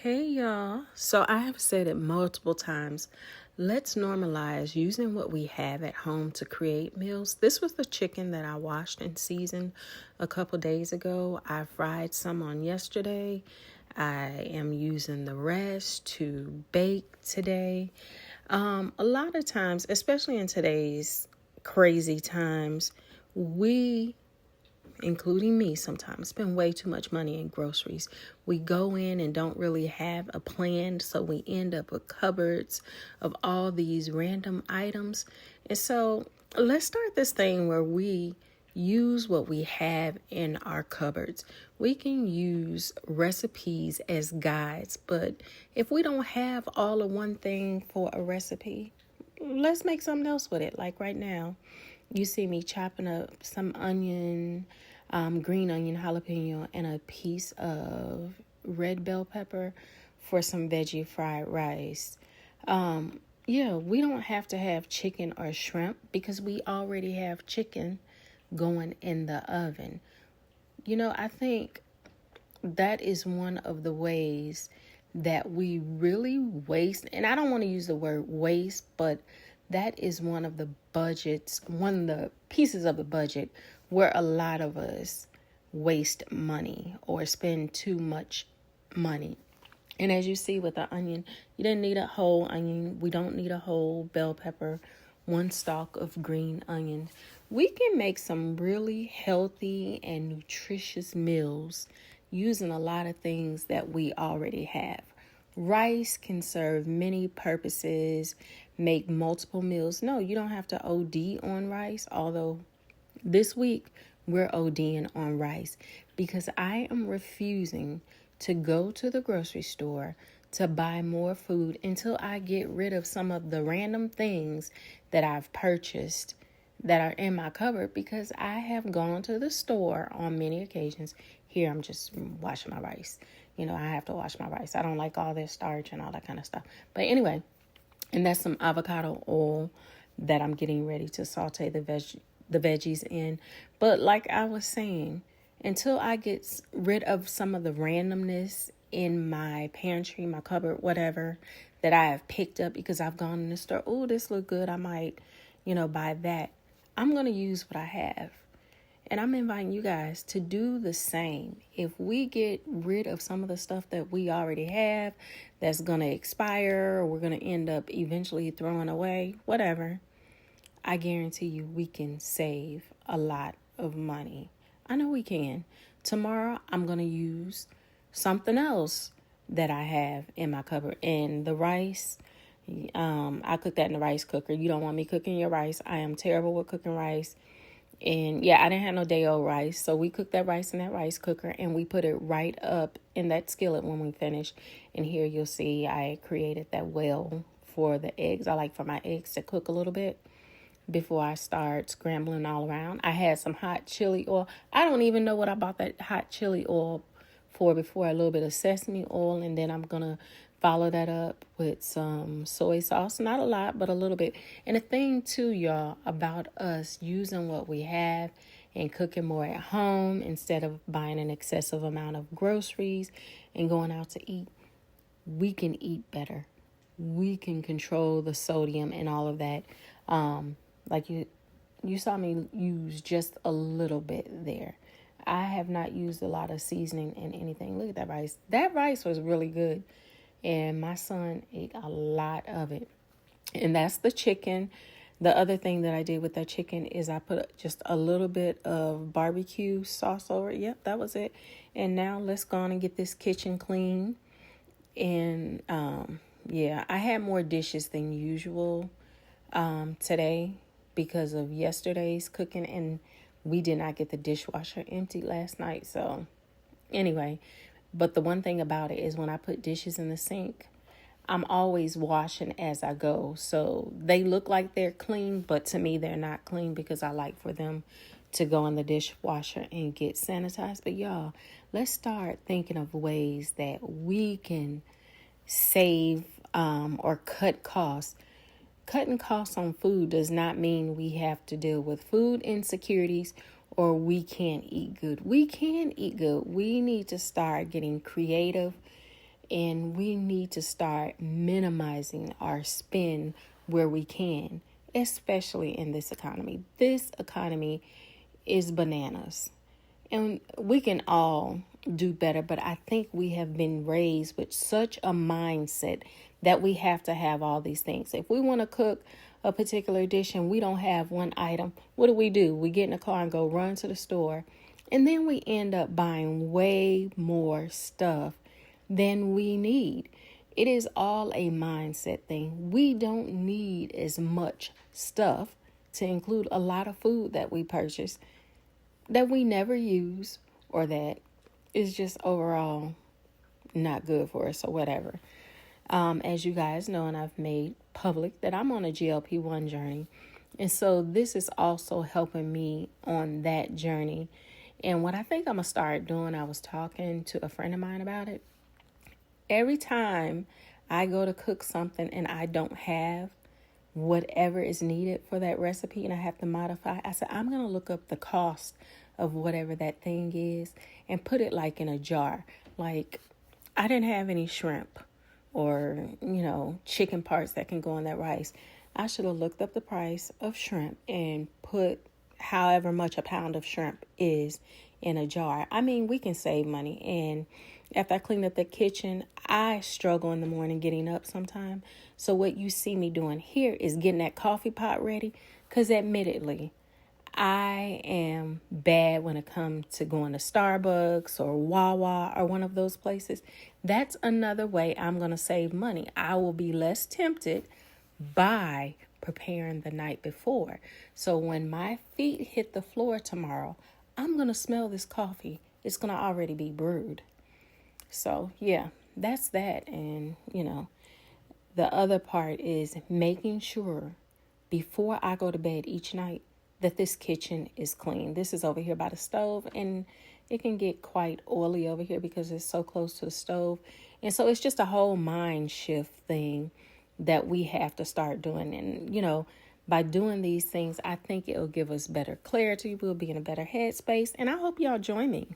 Hey y'all. So I have said it multiple times. Let's normalize using what we have at home to create meals. This was the chicken that I washed and seasoned a couple days ago. I fried some on yesterday. I am using the rest to bake today. A lot of times, especially in today's crazy times, we including me sometimes, spend way too much money in groceries. We go in and don't really have a plan, so we end up with cupboards of all these random items. And so let's start this thing where we use what we have in our cupboards. We can use recipes as guides, but if we don't have all of one thing for a recipe, let's make something else with it. Like right now, you see me chopping up some onion, green onion, jalapeno, and a piece of red bell pepper for some veggie fried rice. Yeah, we don't have to have chicken or shrimp because we already have chicken going in the oven. I think that is one of the ways that we really waste, and I don't want to use the word waste, but that is one of the pieces of the budget where a lot of us waste money or spend too much money. And as you see with the onion, you didn't need a whole onion. We don't need a whole bell pepper, one stalk of green onions. We can make some really healthy and nutritious meals using a lot of things that we already have. Rice can serve many purposes, make multiple meals. No, you don't have to OD on rice, although this week we're ODing on rice because I am refusing to go to the grocery store to buy more food until I get rid of some of the random things that I've purchased that are in my cupboard because I have gone to the store on many occasions. Here, I'm just washing my rice. I have to wash my rice. I don't like all this starch and all that kind of stuff. But anyway, and that's some avocado oil that I'm getting ready to saute the veggies in. But like I was saying, until I get rid of some of the randomness in my pantry, my cupboard, whatever, that I have picked up because I've gone in the store, oh, this look good, I might, buy that. I'm going to use what I have. And I'm inviting you guys to do the same. If we get rid of some of the stuff that we already have that's going to expire or we're going to end up eventually throwing away, whatever, I guarantee you we can save a lot of money. I know we can. Tomorrow I'm going to use something else that I have in my cupboard. And the rice, I cook that in the rice cooker. You don't want me cooking your rice. I am terrible with cooking rice. And yeah, I didn't have no day old rice. So we cooked that rice in that rice cooker and we put it right up in that skillet when we finished. And here you'll see I created that well for the eggs. I like for my eggs to cook a little bit before I start scrambling all around. I had some hot chili oil. I don't even know what I bought that hot chili oil for before. A little bit of sesame oil, and then I'm going to follow that up with some soy sauce. Not a lot, but a little bit. And the thing too, y'all, about us using what we have and cooking more at home instead of buying an excessive amount of groceries and going out to eat, we can eat better. We can control the sodium and all of that. Like you saw me use just a little bit there. I have not used a lot of seasoning in anything. Look at that rice. That rice was really good. And my son ate a lot of it. And that's the chicken. The other thing that I did with that chicken is I put just a little bit of barbecue sauce over it. Yep, that was it. And now let's go on and get this kitchen clean. And yeah, I had more dishes than usual today because of yesterday's cooking. And we did not get the dishwasher empty last night. So anyway, but the one thing about it is when I put dishes in the sink, I'm always washing as I go. So they look like they're clean, but to me, they're not clean because I like for them to go in the dishwasher and get sanitized. But y'all, let's start thinking of ways that we can save or cut costs. Cutting costs on food does not mean we have to deal with food insecurities or we can't eat good. We can eat good. We need to start getting creative And we need to start minimizing our spend where we can, especially in this economy. This economy is bananas. And we can all do better, but I think we have been raised with such a mindset that we have to have all these things. If we want to cook a particular dish and we don't have one item, what do? We get in the car and go run to the store. And then we end up buying way more stuff than we need. It is all a mindset thing. We don't need as much stuff to include a lot of food that we purchase that we never use or that is just overall not good for us or whatever. As you guys know, and I've made public that I'm on a GLP-1 journey. And so this is also helping me on that journey. And what I think I'm going to start doing, I was talking to a friend of mine about it. Every time I go to cook something and I don't have whatever is needed for that recipe and I have to modify, I said, I'm going to look up the cost of whatever that thing is and put it like in a jar. Like, I didn't have any shrimp or, chicken parts that can go in that rice. I should have looked up the price of shrimp and put however much a pound of shrimp is in a jar. I mean, we can save money. And after I clean up the kitchen, I struggle in the morning getting up sometime. So what you see me doing here is getting that coffee pot ready. Because admittedly, I am bad when it comes to going to Starbucks or Wawa or one of those places. That's another way I'm going to save money. I will be less tempted by preparing the night before. So when my feet hit the floor tomorrow, I'm going to smell this coffee. It's going to already be brewed. So yeah, that's that. And, the other part is making sure before I go to bed each night that this kitchen is clean. This is over here by the stove, and it can get quite oily over here because it's so close to the stove. And so it's just a whole mind shift thing that we have to start doing. And, by doing these things, I think it'll give us better clarity. We'll be in a better headspace. And I hope y'all join me.